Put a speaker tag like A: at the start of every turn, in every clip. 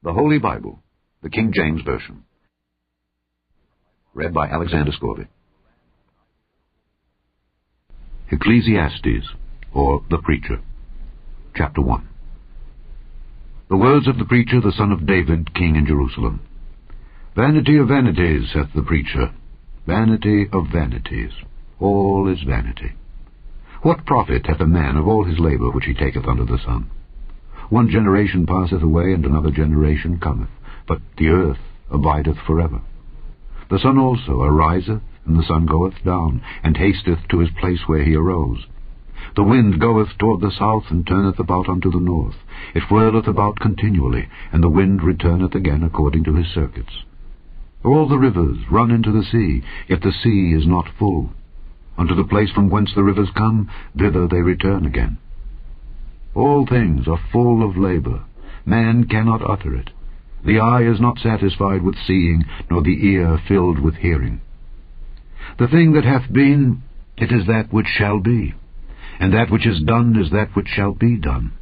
A: The Holy Bible, the King James Version. Read by Alexander Scorby. Ecclesiastes, or the Preacher. Chapter 1. The words of the preacher, the son of David, king in Jerusalem. Vanity of vanities, saith the preacher, vanity of vanities, all is vanity. What profit hath a man of all his labour which he taketh under the sun? One generation passeth away, and another generation cometh, but the earth abideth forever. The sun also ariseth, and the sun goeth down, and hasteth to his place where he arose. The wind goeth toward the south, and turneth about unto the north. It whirleth about continually, and the wind returneth again according to his circuits. All the rivers run into the sea, yet the sea is not full. Unto the place from whence the rivers come, thither they return again. All things are full of labour. Man cannot utter it. The eye is not satisfied with seeing, nor the ear filled with hearing. The thing that hath been, it is that which shall be, and that which is done is that which shall be done.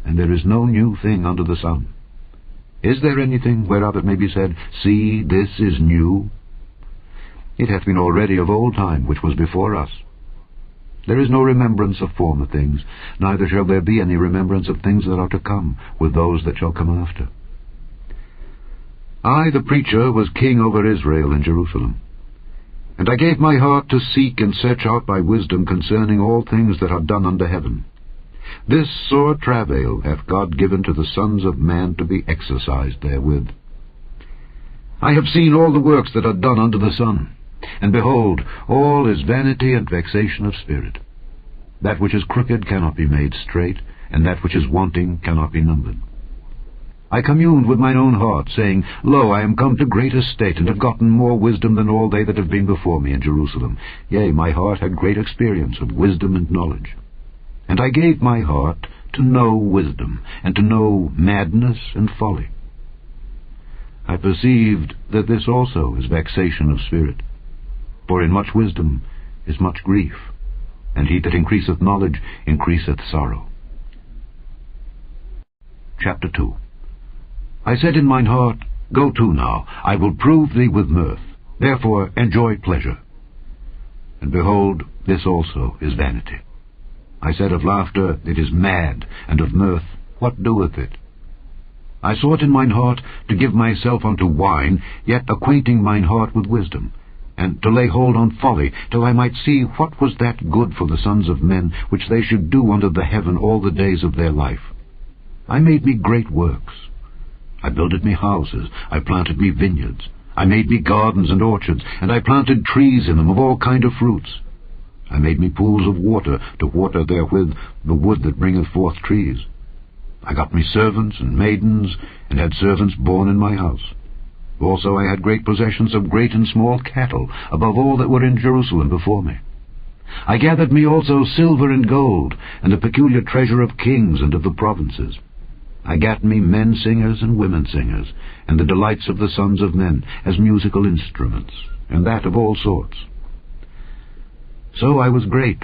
A: And there is no new thing under the sun. Is there anything whereof it may be said, See, this is new? It hath been already of old time, which was before us. There is no remembrance of former things, neither shall there be any remembrance of things that are to come, with those that shall come after. I, the preacher, was king over Israel in Jerusalem. And I gave my heart to seek and search out by wisdom concerning all things that are done under heaven. This sore travail hath God given to the sons of man to be exercised therewith. I have seen all the works that are done under the sun, and behold, all is vanity and vexation of spirit. That which is crooked cannot be made straight, and that which is wanting cannot be numbered. I communed with mine own heart, saying, Lo, I am come to great estate, and have gotten more wisdom than all they that have been before me in Jerusalem. Yea, my heart had great experience of wisdom and knowledge. And I gave my heart to know wisdom, and to know madness and folly. I perceived that this also is vexation of spirit. For in much wisdom is much grief, and he that increaseth knowledge increaseth sorrow. Chapter 2. I said in mine heart, Go to now, I will prove thee with mirth, therefore enjoy pleasure. And behold, this also is vanity. I said of laughter, It is mad, and of mirth, what doeth it? I sought in mine heart to give myself unto wine, yet acquainting mine heart with wisdom, and to lay hold on folly, till I might see what was that good for the sons of men, which they should do under the heaven all the days of their life. I made me great works. I builded me houses, I planted me vineyards, I made me gardens and orchards, and I planted trees in them of all kind of fruits. I made me pools of water, to water therewith the wood that bringeth forth trees. I got me servants and maidens, and had servants born in my house. Also I had great possessions of great and small cattle, above all that were in Jerusalem before me. I gathered me also silver and gold, and a peculiar treasure of kings and of the provinces. I gat me men singers and women singers, and the delights of the sons of men, as musical instruments, and that of all sorts. So I was great,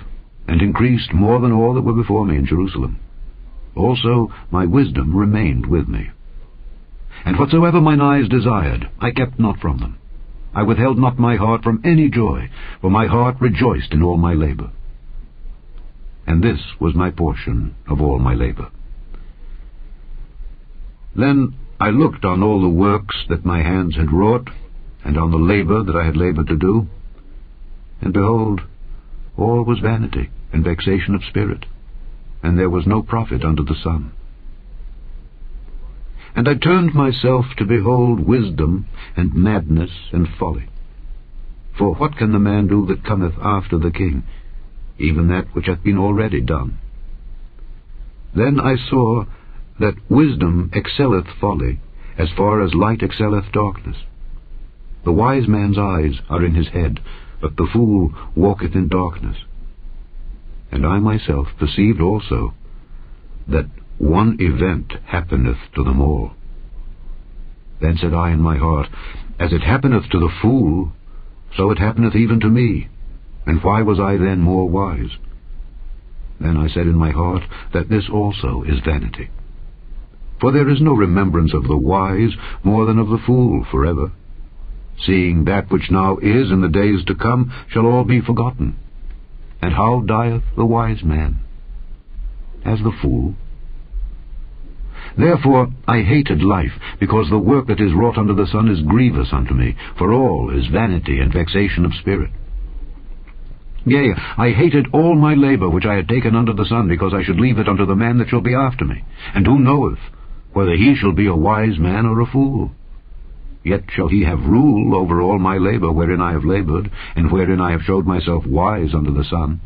A: and increased more than all that were before me in Jerusalem. Also my wisdom remained with me. And whatsoever mine eyes desired, I kept not from them. I withheld not my heart from any joy, for my heart rejoiced in all my labour. And this was my portion of all my labour. Then I looked on all the works that my hands had wrought, and on the labour that I had laboured to do, and behold, all was vanity and vexation of spirit, and there was no profit under the sun. And I turned myself to behold wisdom and madness and folly. For what can the man do that cometh after the king, even that which hath been already done? Then I saw that wisdom excelleth folly, as far as light excelleth darkness. The wise man's eyes are in his head, but the fool walketh in darkness. And I myself perceived also that one event happeneth to them all. Then said I in my heart, As it happeneth to the fool, so it happeneth even to me, and why was I then more wise? Then I said in my heart that this also is vanity. For there is no remembrance of the wise more than of the fool forever. Seeing that which now is in the days to come shall all be forgotten. And how dieth the wise man? As the fool. Therefore I hated life, because the work that is wrought under the sun is grievous unto me, for all is vanity and vexation of spirit. Yea, I hated all my labour which I had taken under the sun, because I should leave it unto the man that shall be after me. And who knoweth whether he shall be a wise man or a fool? Yet shall he have rule over all my labour wherein I have laboured, and wherein I have showed myself wise under the sun.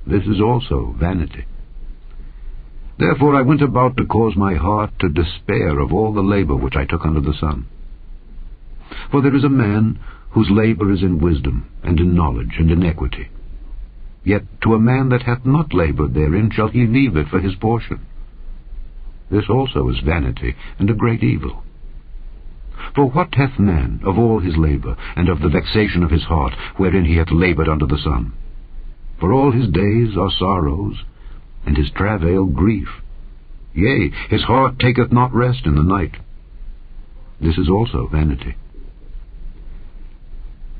A: This is also vanity. Therefore I went about to cause my heart to despair of all the labour which I took under the sun. For there is a man whose labour is in wisdom, and in knowledge, and in equity. Yet to a man that hath not laboured therein shall he leave it for his portion. This also is vanity, and a great evil. For what hath man of all his labour, and of the vexation of his heart, wherein he hath laboured under the sun? For all his days are sorrows, and his travail grief. Yea, his heart taketh not rest in the night. This is also vanity.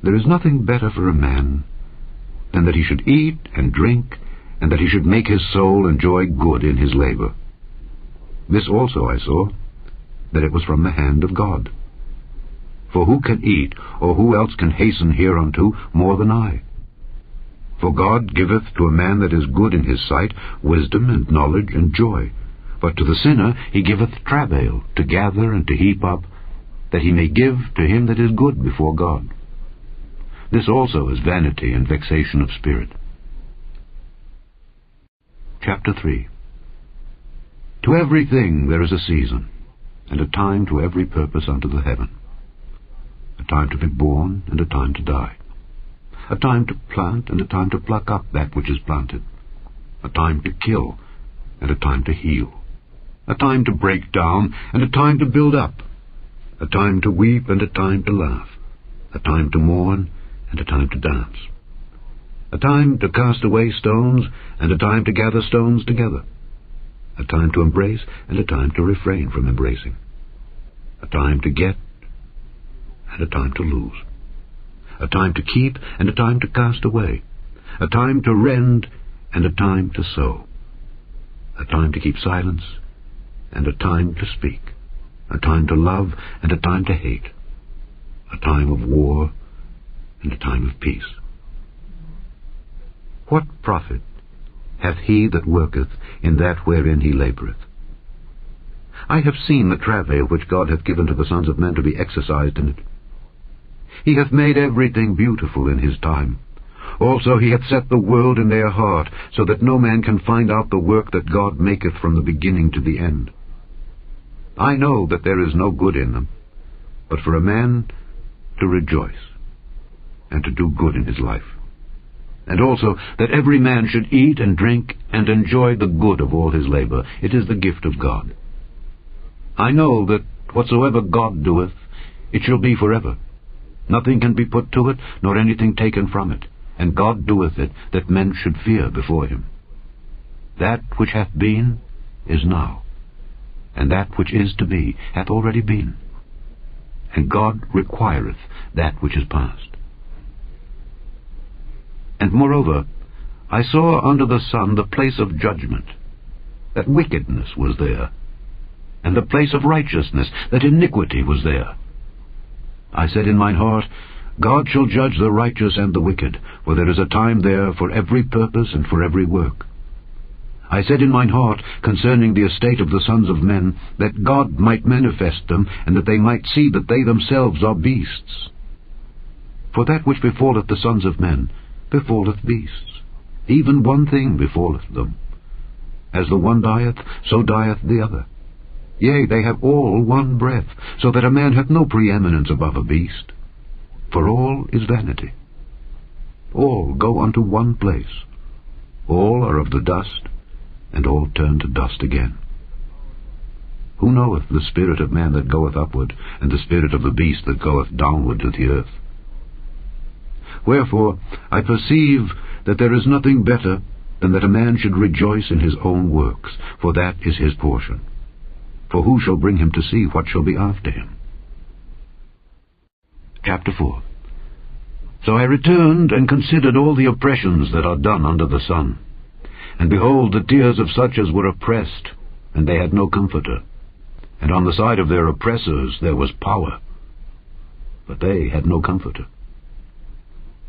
A: There is nothing better for a man than that he should eat and drink, and that he should make his soul enjoy good in his labour. This also I saw, that it was from the hand of God. For who can eat, or who else can hasten hereunto more than I? For God giveth to a man that is good in his sight wisdom and knowledge and joy. But to the sinner he giveth travail, to gather and to heap up, that he may give to him that is good before God. This also is vanity and vexation of spirit. Chapter 3. To everything there is a season, and a time to every purpose under the heaven. A time to be born, and a time to die. A time to plant, and a time to pluck up that which is planted. A time to kill, and a time to heal. A time to break down, and a time to build up. A time to weep, and a time to laugh. A time to mourn, and a time to dance. A time to cast away stones, and a time to gather stones together. A time to embrace, and a time to refrain from embracing. A time to get, and a time to lose. A time to keep, and a time to cast away. A time to rend, and a time to sow. A time to keep silence, and a time to speak. A time to love, and a time to hate. A time of war, and a time of peace. What profit hath he that worketh in that wherein he laboureth? I have seen the travail which God hath given to the sons of men to be exercised in it. He hath made everything beautiful in his time. Also he hath set the world in their heart, so that no man can find out the work that God maketh from the beginning to the end. I know that there is no good in them, but for a man to rejoice, and to do good in his life. And also that every man should eat and drink, and enjoy the good of all his labour. It is the gift of God. I know that whatsoever God doeth, it shall be forever. Nothing can be put to it, nor anything taken from it. And God doeth it, that men should fear before him. That which hath been is now, and that which is to be hath already been. And God requireth that which is past. And moreover, I saw under the sun the place of judgment, that wickedness was there, and the place of righteousness, that iniquity was there. I said in mine heart, God shall judge the righteous and the wicked, for there is a time there for every purpose and for every work. I said in mine heart concerning the estate of the sons of men, that God might manifest them, and that they might see that they themselves are beasts. For that which befalleth the sons of men befalleth beasts. Even one thing befalleth them. As the one dieth, so dieth the other. Yea, they have all one breath, so that a man hath no preeminence above a beast. For all is vanity. All go unto one place. All are of the dust, and all turn to dust again. Who knoweth the spirit of man that goeth upward, and the spirit of the beast that goeth downward to the earth? Wherefore I perceive that there is nothing better than that a man should rejoice in his own works, for that is his portion. For who shall bring him to see what shall be after him? Chapter 4. So I returned and considered all the oppressions that are done under the sun. And behold, the tears of such as were oppressed, and they had no comforter. And on the side of their oppressors there was power, but they had no comforter.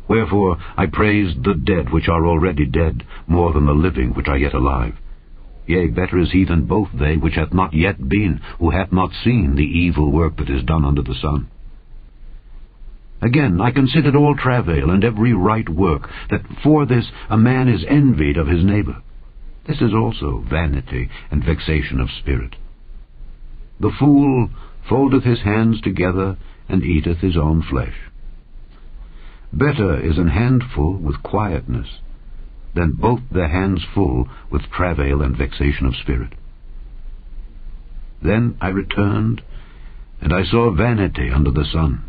A: Wherefore I praised the dead which are already dead, more than the living which are yet alive. Yea, better is he than both they which hath not yet been, who hath not seen the evil work that is done under the sun. Again, I considered all travail and every right work, that for this a man is envied of his neighbor. This is also vanity and vexation of spirit. The fool foldeth his hands together, and eateth his own flesh. Better is an handful with quietness, than both the hands full with travail and vexation of spirit. Then I returned, and I saw vanity under the sun.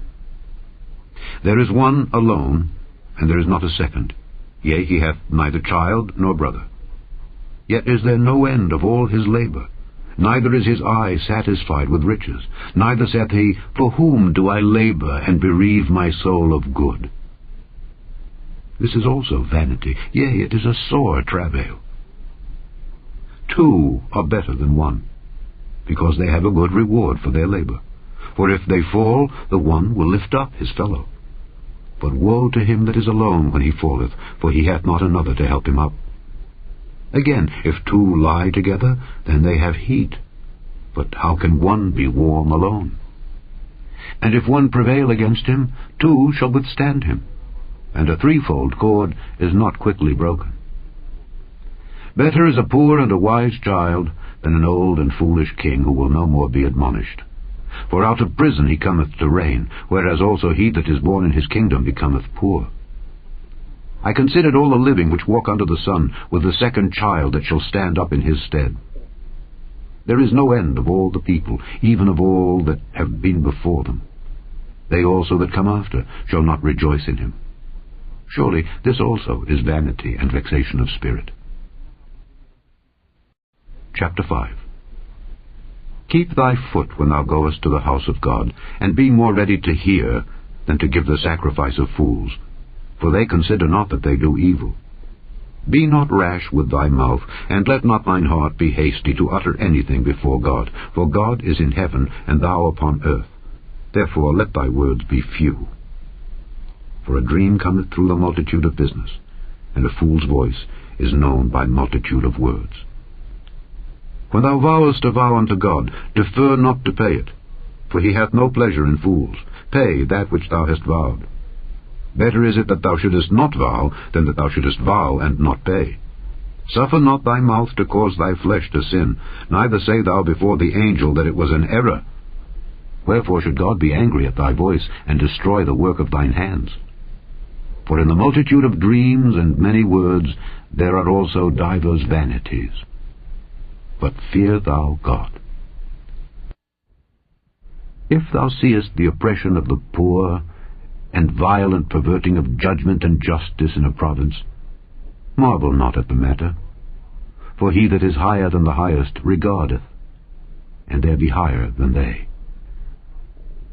A: There is one alone, and there is not a second. Yea, he hath neither child nor brother. Yet is there no end of all his labor, neither is his eye satisfied with riches, neither saith he, For whom do I labor, and bereave my soul of good? This is also vanity, yea, it is a sore travail. Two are better than one, because they have a good reward for their labor. For if they fall, the one will lift up his fellow. But woe to him that is alone when he falleth, for he hath not another to help him up. Again, if two lie together, then they have heat. But how can one be warm alone? And if one prevail against him, two shall withstand him. And a threefold cord is not quickly broken. Better is a poor and a wise child than an old and foolish king who will no more be admonished. For out of prison he cometh to reign, whereas also he that is born in his kingdom becometh poor. I considered all the living which walk under the sun, with the second child that shall stand up in his stead. There is no end of all the people, even of all that have been before them. They also that come after shall not rejoice in him. Surely this also is vanity and vexation of spirit. Chapter 5. Keep thy foot when thou goest to the house of God, and be more ready to hear than to give the sacrifice of fools, for they consider not that they do evil. Be not rash with thy mouth, and let not thine heart be hasty to utter anything before God, for God is in heaven, and thou upon earth. Therefore let thy words be few. For a dream cometh through the multitude of business, and a fool's voice is known by multitude of words. When thou vowest a vow unto God, defer not to pay it, for he hath no pleasure in fools. Pay that which thou hast vowed. Better is it that thou shouldest not vow, than that thou shouldest vow and not pay. Suffer not thy mouth to cause thy flesh to sin, neither say thou before the angel that it was an error. Wherefore should God be angry at thy voice, and destroy the work of thine hands? For in the multitude of dreams and many words there are also divers vanities. But fear thou God. If thou seest the oppression of the poor, and violent perverting of judgment and justice in a province, marvel not at the matter. For he that is higher than the highest regardeth, and there be higher than they.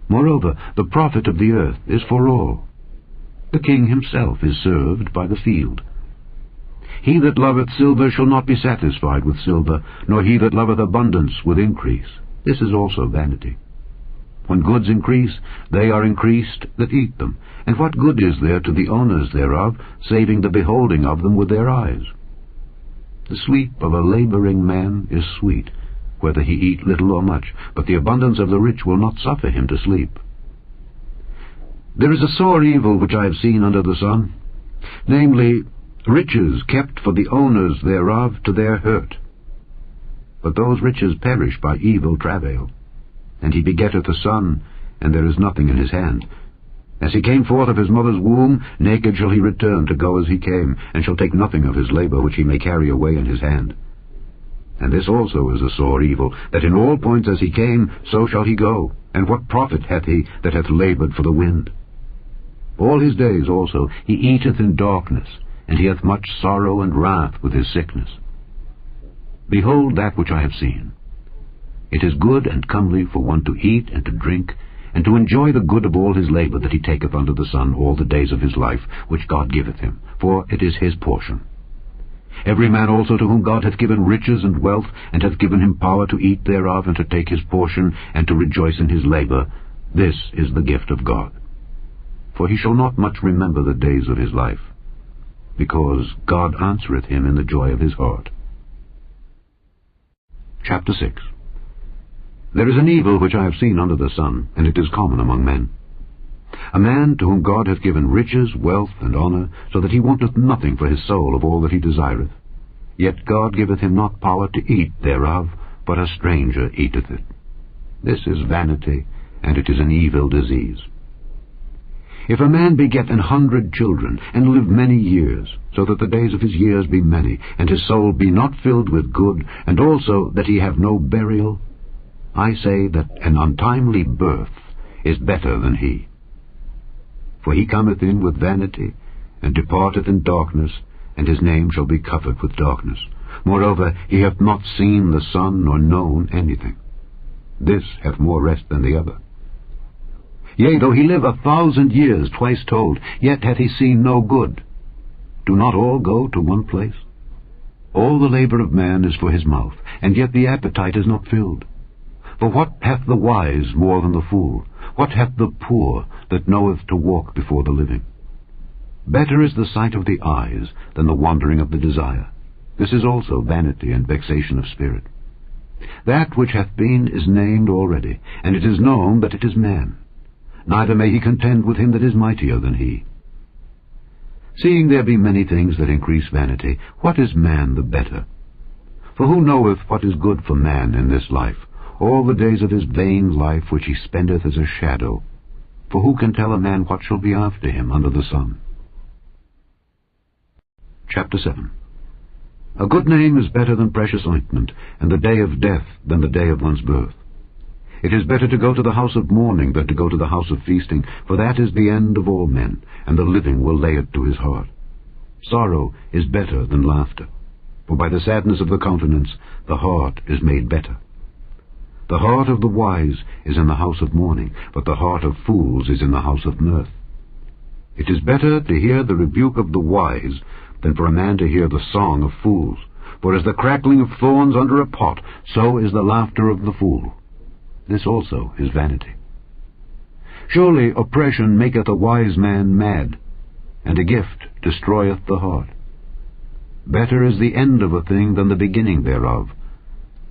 A: Moreover, the profit of the earth is for all. The king himself is served by the field. He that loveth silver shall not be satisfied with silver, nor he that loveth abundance with increase. This is also vanity. When goods increase, they are increased that eat them. And what good is there to the owners thereof, saving the beholding of them with their eyes? The sleep of a laboring man is sweet, whether he eat little or much, but the abundance of the rich will not suffer him to sleep. There is a sore evil which I have seen under the sun, namely, riches kept for the owners thereof to their hurt. But those riches perish by evil travail. And he begetteth a son, and there is nothing in his hand. As he came forth of his mother's womb, naked shall he return to go as he came, and shall take nothing of his labor which he may carry away in his hand. And this also is a sore evil, that in all points as he came, so shall he go. And what profit hath he that hath labored for the wind? All his days also he eateth in darkness, and he hath much sorrow and wrath with his sickness. Behold that which I have seen. It is good and comely for one to eat and to drink, and to enjoy the good of all his labour that he taketh under the sun all the days of his life, which God giveth him, for it is his portion. Every man also to whom God hath given riches and wealth, and hath given him power to eat thereof, and to take his portion, and to rejoice in his labour, this is the gift of God. For he shall not much remember the days of his life, because God answereth him in the joy of his heart. Chapter 6. There is an evil which I have seen under the sun, and it is common among men. A man to whom God hath given riches, wealth, and honour, so that he wanteth nothing for his soul of all that he desireth. Yet God giveth him not power to eat thereof, but a stranger eateth it. This is vanity, and it is an evil disease. If a man beget 100 children, and live many years, so that the days of his years be many, and his soul be not filled with good, and also that he have no burial, I say that an untimely birth is better than he. For he cometh in with vanity, and departeth in darkness, and his name shall be covered with darkness. Moreover, he hath not seen the sun, nor known anything. This hath more rest than the other. Yea, though he live 1,000 years, twice told, yet hath he seen no good. Do not all go to one place? All the labour of man is for his mouth, and yet the appetite is not filled. For what hath the wise more than the fool? What hath the poor that knoweth to walk before the living? Better is the sight of the eyes than the wandering of the desire. This is also vanity and vexation of spirit. That which hath been is named already, and it is known that it is man. Neither may he contend with him that is mightier than he. Seeing there be many things that increase vanity, what is man the better? For who knoweth what is good for man in this life? All the days of his vain life which he spendeth as a shadow. For who can tell a man what shall be after him under the sun? Chapter 7. A good name is better than precious ointment, and the day of death than the day of one's birth. It is better to go to the house of mourning than to go to the house of feasting, for that is the end of all men, and the living will lay it to his heart. Sorrow is better than laughter, for by the sadness of the countenance the heart is made better. The heart of the wise is in the house of mourning, but the heart of fools is in the house of mirth. It is better to hear the rebuke of the wise than for a man to hear the song of fools. For as the crackling of thorns under a pot, so is the laughter of the fool. This also is vanity. Surely oppression maketh a wise man mad, and a gift destroyeth the heart. Better is the end of a thing than the beginning thereof,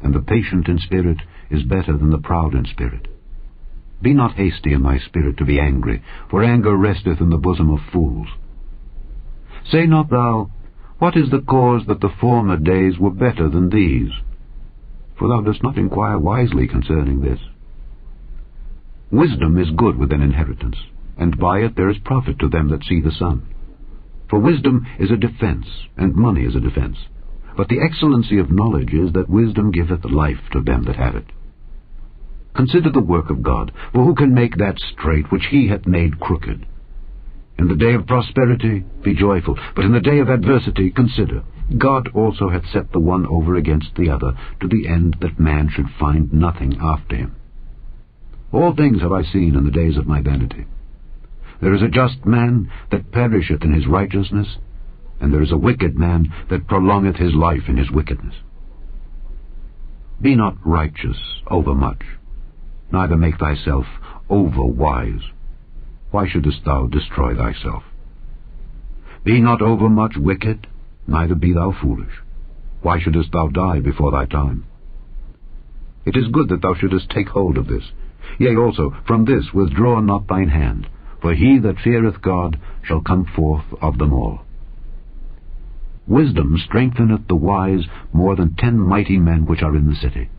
A: and the patient in spirit is better than the proud in spirit. Be not hasty in thy spirit to be angry, for anger resteth in the bosom of fools. Say not thou, What is the cause that the former days were better than these? For thou dost not inquire wisely concerning this. Wisdom is good with an inheritance, and by it there is profit to them that see the sun. For wisdom is a defence, and money is a defence. But the excellency of knowledge is that wisdom giveth life to them that have it. Consider the work of God, for who can make that straight which he hath made crooked? In the day of prosperity be joyful, but in the day of adversity consider. God also hath set the one over against the other, to the end that man should find nothing after him. All things have I seen in the days of my vanity. There is a just man that perisheth in his righteousness, and there is a wicked man that prolongeth his life in his wickedness. Be not righteous overmuch, neither make thyself overwise. Why shouldest thou destroy thyself? Be not overmuch wicked, neither be thou foolish. Why shouldest thou die before thy time? It is good that thou shouldest take hold of this. Yea, also, from this withdraw not thine hand, for he that feareth God shall come forth of them all. Wisdom strengtheneth the wise more than 10 mighty men which are in the city.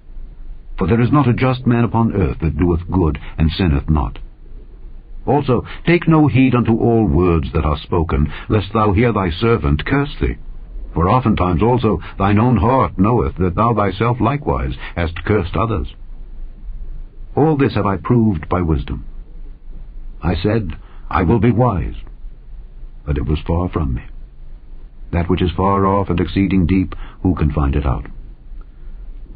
A: For there is not a just man upon earth that doeth good and sinneth not. Also, take no heed unto all words that are spoken, lest thou hear thy servant curse thee. For oftentimes also thine own heart knoweth that thou thyself likewise hast cursed others. All this have I proved by wisdom. I said, I will be wise, but it was far from me. That which is far off and exceeding deep, who can find it out?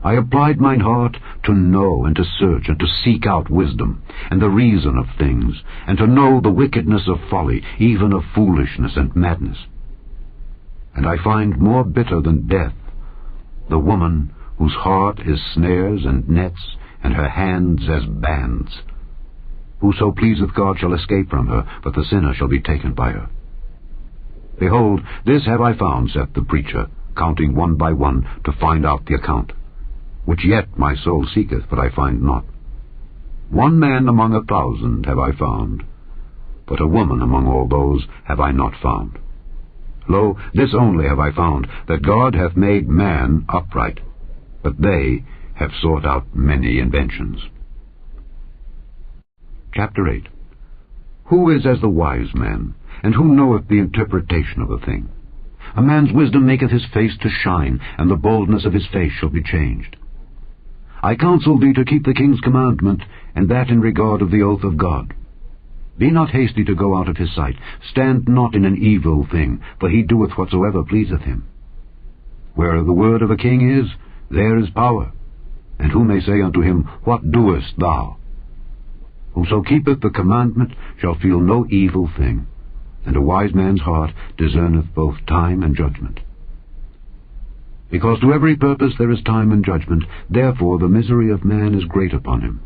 A: I applied mine heart to know and to search and to seek out wisdom, and the reason of things, and to know the wickedness of folly, even of foolishness and madness. And I find more bitter than death the woman whose heart is snares and nets, and her hands as bands. Whoso pleaseth God shall escape from her, but the sinner shall be taken by her. Behold, this have I found, saith the preacher, counting one by one, to find out the account, which yet my soul seeketh, but I find not. One man among 1,000 have I found, but a woman among all those have I not found. Lo, this only have I found, that God hath made man upright, but they have sought out many inventions. Chapter 8. Who is as the wise man, and who knoweth the interpretation of a thing? A man's wisdom maketh his face to shine, and the boldness of his face shall be changed. I counsel thee to keep the king's commandment, and that in regard of the oath of God. Be not hasty to go out of his sight. Stand not in an evil thing, for he doeth whatsoever pleaseth him. Where the word of a king is, there is power. And who may say unto him, What doest thou? Whoso keepeth the commandment shall feel no evil thing, and a wise man's heart discerneth both time and judgment. Because to every purpose there is time and judgment, therefore the misery of man is great upon him.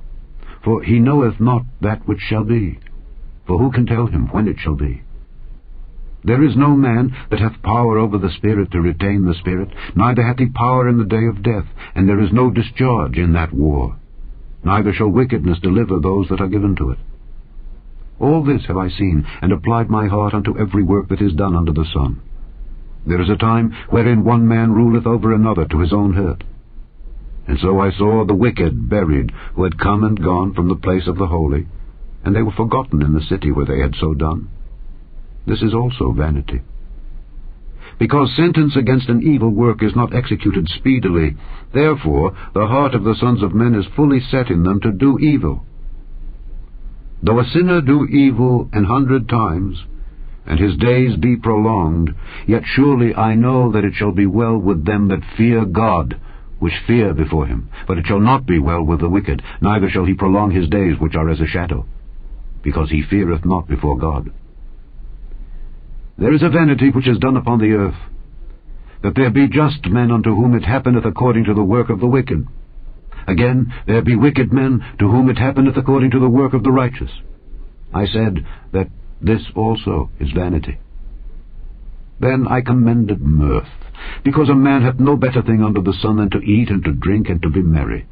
A: For he knoweth not that which shall be, for who can tell him when it shall be? There is no man that hath power over the Spirit to retain the Spirit, neither hath he power in the day of death, and there is no discharge in that war. Neither shall wickedness deliver those that are given to it. All this have I seen, and applied my heart unto every work that is done under the sun. There is a time wherein one man ruleth over another to his own hurt. And so I saw the wicked buried, who had come and gone from the place of the holy, and they were forgotten in the city where they had so done. This is also vanity. Because sentence against an evil work is not executed speedily, therefore the heart of the sons of men is fully set in them to do evil. Though a sinner do evil 100 times, and his days be prolonged, yet surely I know that it shall be well with them that fear God, which fear before him. But it shall not be well with the wicked, neither shall he prolong his days which are as a shadow, because he feareth not before God. There is a vanity which is done upon the earth, that there be just men unto whom it happeneth according to the work of the wicked. Again, there be wicked men to whom it happeneth according to the work of the righteous. I said that this also is vanity. Then I commended mirth, because a man hath no better thing under the sun than to eat and to drink and to be merry.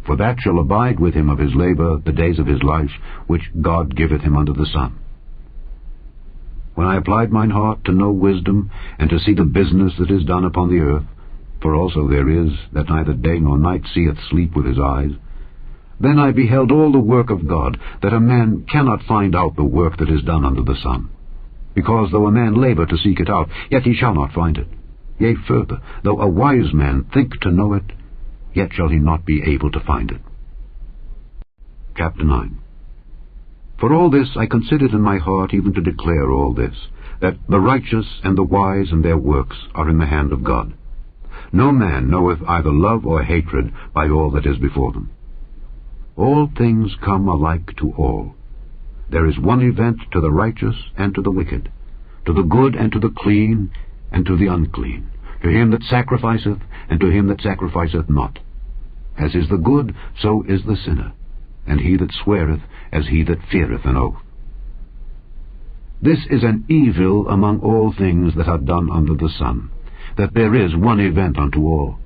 A: For that shall abide with him of his labor the days of his life, which God giveth him under the sun. When I applied mine heart to know wisdom, and to see the business that is done upon the earth, for also there is that neither day nor night seeth sleep with his eyes, then I beheld all the work of God, that a man cannot find out the work that is done under the sun. Because though a man labor to seek it out, yet he shall not find it. Yea, further, though a wise man think to know it, yet shall he not be able to find it. Chapter 9. For all this I considered in my heart even to declare all this, that the righteous and the wise and their works are in the hand of God. No man knoweth either love or hatred by all that is before them. All things come alike to all. There is one event to the righteous and to the wicked, to the good and to the clean and to the unclean, to him that sacrificeth and to him that sacrificeth not. As is the good, so is the sinner, and he that sweareth as he that feareth an oath. This is an evil among all things that are done under the sun, that there is one event unto all.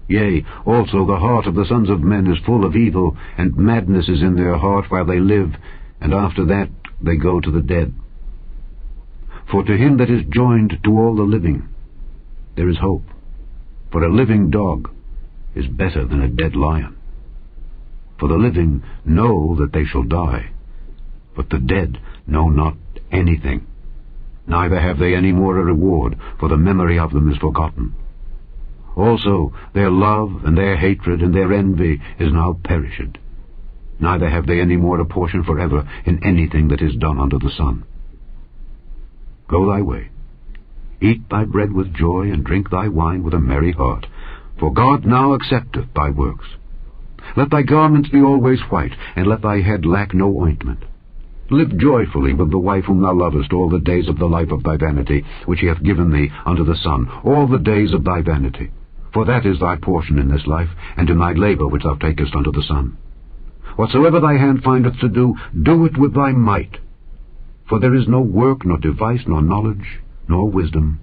A: Yea, also the heart of the sons of men is full of evil, and madness is in their heart while they live, and after that they go to the dead. For to him that is joined to all the living there is hope, for a living dog is better than a dead lion. For the living know that they shall die, but the dead know not anything, neither have they any more a reward, for the memory of them is forgotten. Also their love and their hatred and their envy is now perished, neither have they any more a portion forever in anything that is done under the sun. Go thy way, eat thy bread with joy, and drink thy wine with a merry heart, For God now accepteth thy works. Let thy garments be always white, and let thy head lack no ointment. Live joyfully with the wife whom thou lovest all the days of the life of thy vanity, which he hath given thee unto the sun, all the days of thy vanity. For that is thy portion in this life, and in thy labour which thou takest unto the sun. Whatsoever thy hand findeth to do, do it with thy might. For there is no work, nor device, nor knowledge, nor wisdom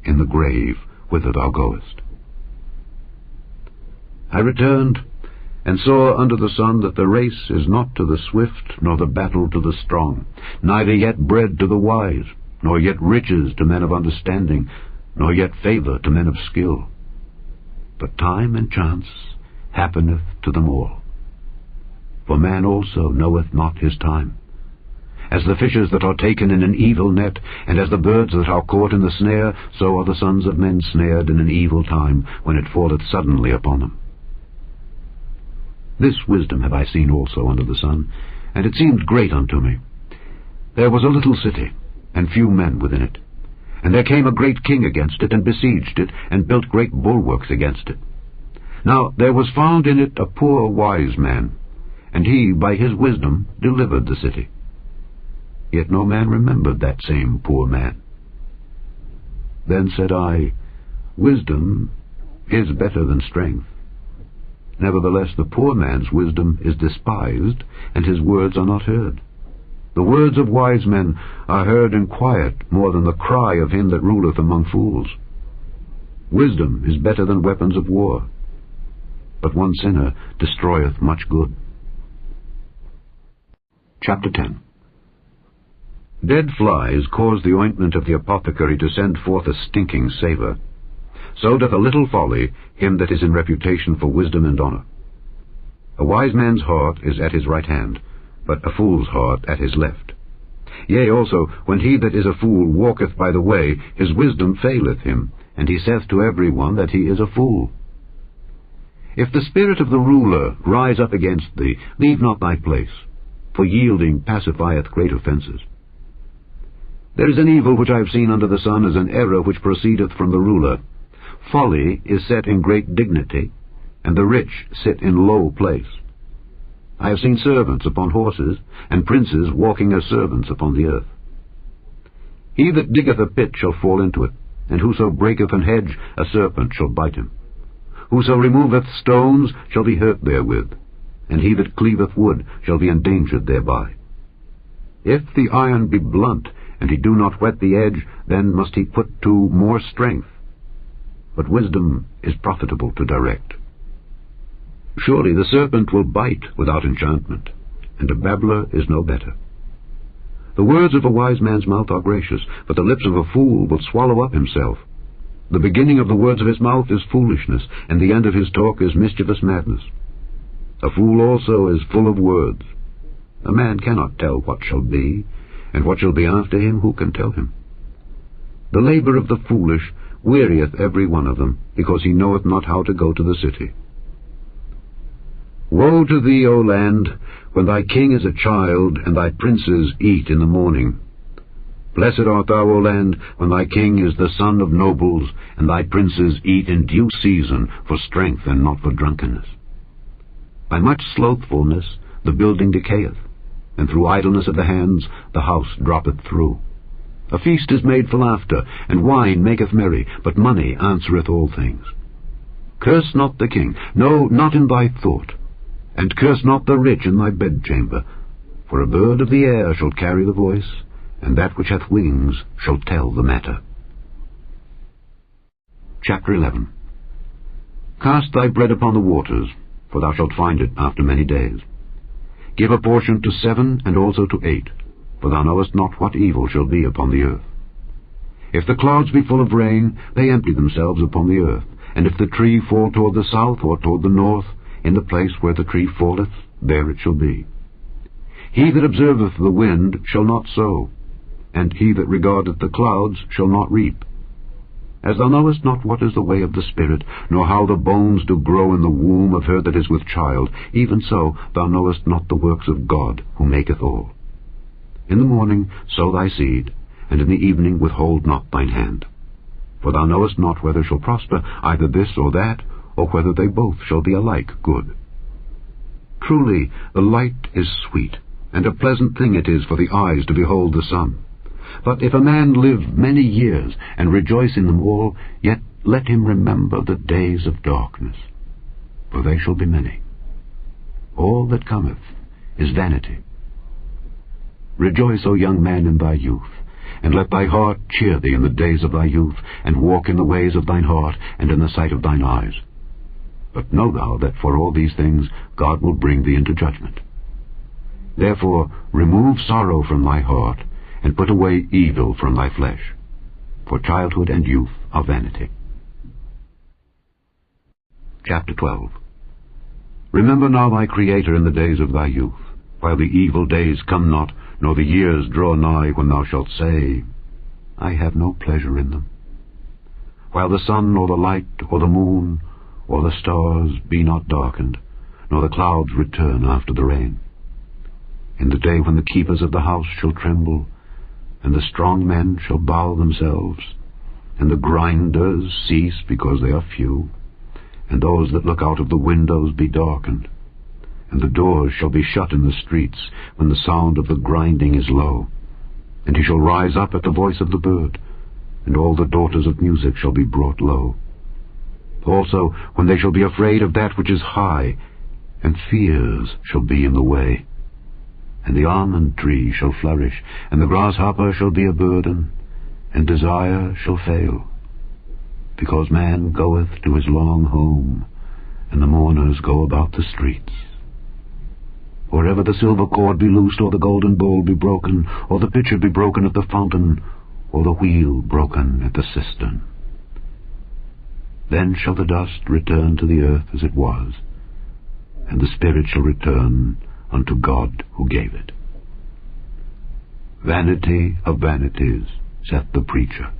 A: in the grave whither thou goest. I returned, and saw under the sun that the race is not to the swift, nor the battle to the strong, neither yet bread to the wise, nor yet riches to men of understanding, nor yet favour to men of skill. But time and chance happeneth to them all. For man also knoweth not his time. As the fishes that are taken in an evil net, and as the birds that are caught in the snare, so are the sons of men snared in an evil time, when it falleth suddenly upon them. This wisdom have I seen also under the sun, and it seemed great unto me. There was a little city, and few men within it. And there came a great king against it, and besieged it, and built great bulwarks against it. Now there was found in it a poor wise man, and he by his wisdom delivered the city. Yet no man remembered that same poor man. Then said I, Wisdom is better than strength. Nevertheless the poor man's wisdom is despised, and his words are not heard. The words of wise men are heard in quiet more than the cry of him that ruleth among fools. Wisdom is better than weapons of war, but one sinner destroyeth much good. Chapter 10. Dead flies cause the ointment of the apothecary to send forth a stinking savour. So doth a little folly him that is in reputation for wisdom and honour. A wise man's heart is at his right hand, but a fool's heart at his left. Yea, also, when he that is a fool walketh by the way, his wisdom faileth him, and he saith to every one that he is a fool. If the spirit of the ruler rise up against thee, leave not thy place, for yielding pacifieth great offences. There is an evil which I have seen under the sun, as an error which proceedeth from the ruler. Folly is set in great dignity, and the rich sit in low place. I have seen servants upon horses, and princes walking as servants upon the earth. He that diggeth a pit shall fall into it, and whoso breaketh an hedge, a serpent shall bite him. Whoso removeth stones shall be hurt therewith, and he that cleaveth wood shall be endangered thereby. If the iron be blunt, and he do not whet the edge, then must he put to more strength. But wisdom is profitable to direct. Surely the serpent will bite without enchantment, and a babbler is no better. The words of a wise man's mouth are gracious, but the lips of a fool will swallow up himself. The beginning of the words of his mouth is foolishness, and the end of his talk is mischievous madness. A fool also is full of words. A man cannot tell what shall be, and what shall be after him, who can tell him? The labour of the foolish wearieth every one of them, because he knoweth not how to go to the city. Woe to thee, O land, when thy king is a child, and thy princes eat in the morning. Blessed art thou, O land, when thy king is the son of nobles, and thy princes eat in due season, for strength and not for drunkenness. By much slothfulness the building decayeth, and through idleness of the hands the house droppeth through. A feast is made for laughter, and wine maketh merry, but money answereth all things. Curse not the king, no, not in thy thought, and curse not the rich in thy bedchamber, for a bird of the air shall carry the voice, and that which hath wings shall tell the matter. Chapter 11. Cast thy bread upon the waters, for thou shalt find it after many days. Give a portion to 7 and also to 8, for thou knowest not what evil shall be upon the earth. If the clouds be full of rain, they empty themselves upon the earth, and if the tree fall toward the south or toward the north, in the place where the tree falleth, there it shall be. He that observeth the wind shall not sow, and he that regardeth the clouds shall not reap. As thou knowest not what is the way of the Spirit, nor how the bones do grow in the womb of her that is with child, even so thou knowest not the works of God, who maketh all. In the morning sow thy seed, and in the evening withhold not thine hand. For thou knowest not whether shall prosper either this or that, or whether they both shall be alike good. Truly the light is sweet, and a pleasant thing it is for the eyes to behold the sun. But if a man live many years, and rejoice in them all, yet let him remember the days of darkness, for they shall be many. All that cometh is vanity. Rejoice, O young man, in thy youth, and let thy heart cheer thee in the days of thy youth, and walk in the ways of thine heart, and in the sight of thine eyes. But know thou that for all these things God will bring thee into judgment. Therefore remove sorrow from thy heart, and put away evil from thy flesh, for childhood and youth are vanity. Chapter 12. Remember now thy Creator in the days of thy youth, while the evil days come not, nor the years draw nigh, when thou shalt say, I have no pleasure in them. While the sun, or the light, or the moon, or the stars be not darkened, nor the clouds return after the rain. In the day when the keepers of the house shall tremble, and the strong men shall bow themselves, and the grinders cease because they are few, and those that look out of the windows be darkened, and the doors shall be shut in the streets, when the sound of the grinding is low. And he shall rise up at the voice of the bird, and all the daughters of music shall be brought low. Also when they shall be afraid of that which is high, and fears shall be in the way. And the almond tree shall flourish, and the grasshopper shall be a burden, and desire shall fail. Because man goeth to his long home, and the mourners go about the streets. Or ever the silver cord be loosed, or the golden bowl be broken, or the pitcher be broken at the fountain, or the wheel broken at the cistern. Then shall the dust return to the earth as it was, and the spirit shall return unto God who gave it. Vanity of vanities, saith the preacher.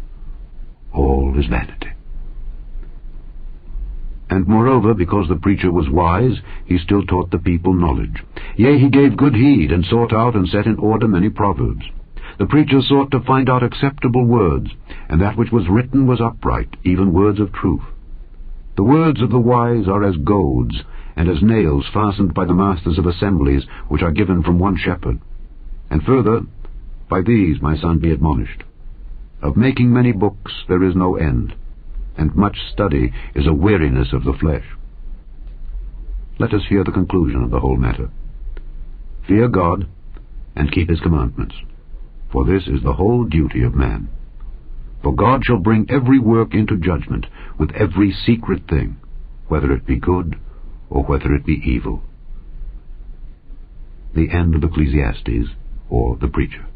A: All is vanity. And moreover, because the preacher was wise, he still taught the people knowledge. Yea, he gave good heed, and sought out and set in order many proverbs. The preacher sought to find out acceptable words, and that which was written was upright, even words of truth. The words of the wise are as goads, and as nails fastened by the masters of assemblies, which are given from one shepherd. And further, by these, my son, be admonished. Of making many books there is no end, and much study is a weariness of the flesh. Let us hear the conclusion of the whole matter. Fear God, and keep his commandments, for this is the whole duty of man. For God shall bring every work into judgment, with every secret thing, whether it be good or whether it be evil. The end of Ecclesiastes, or the Preacher.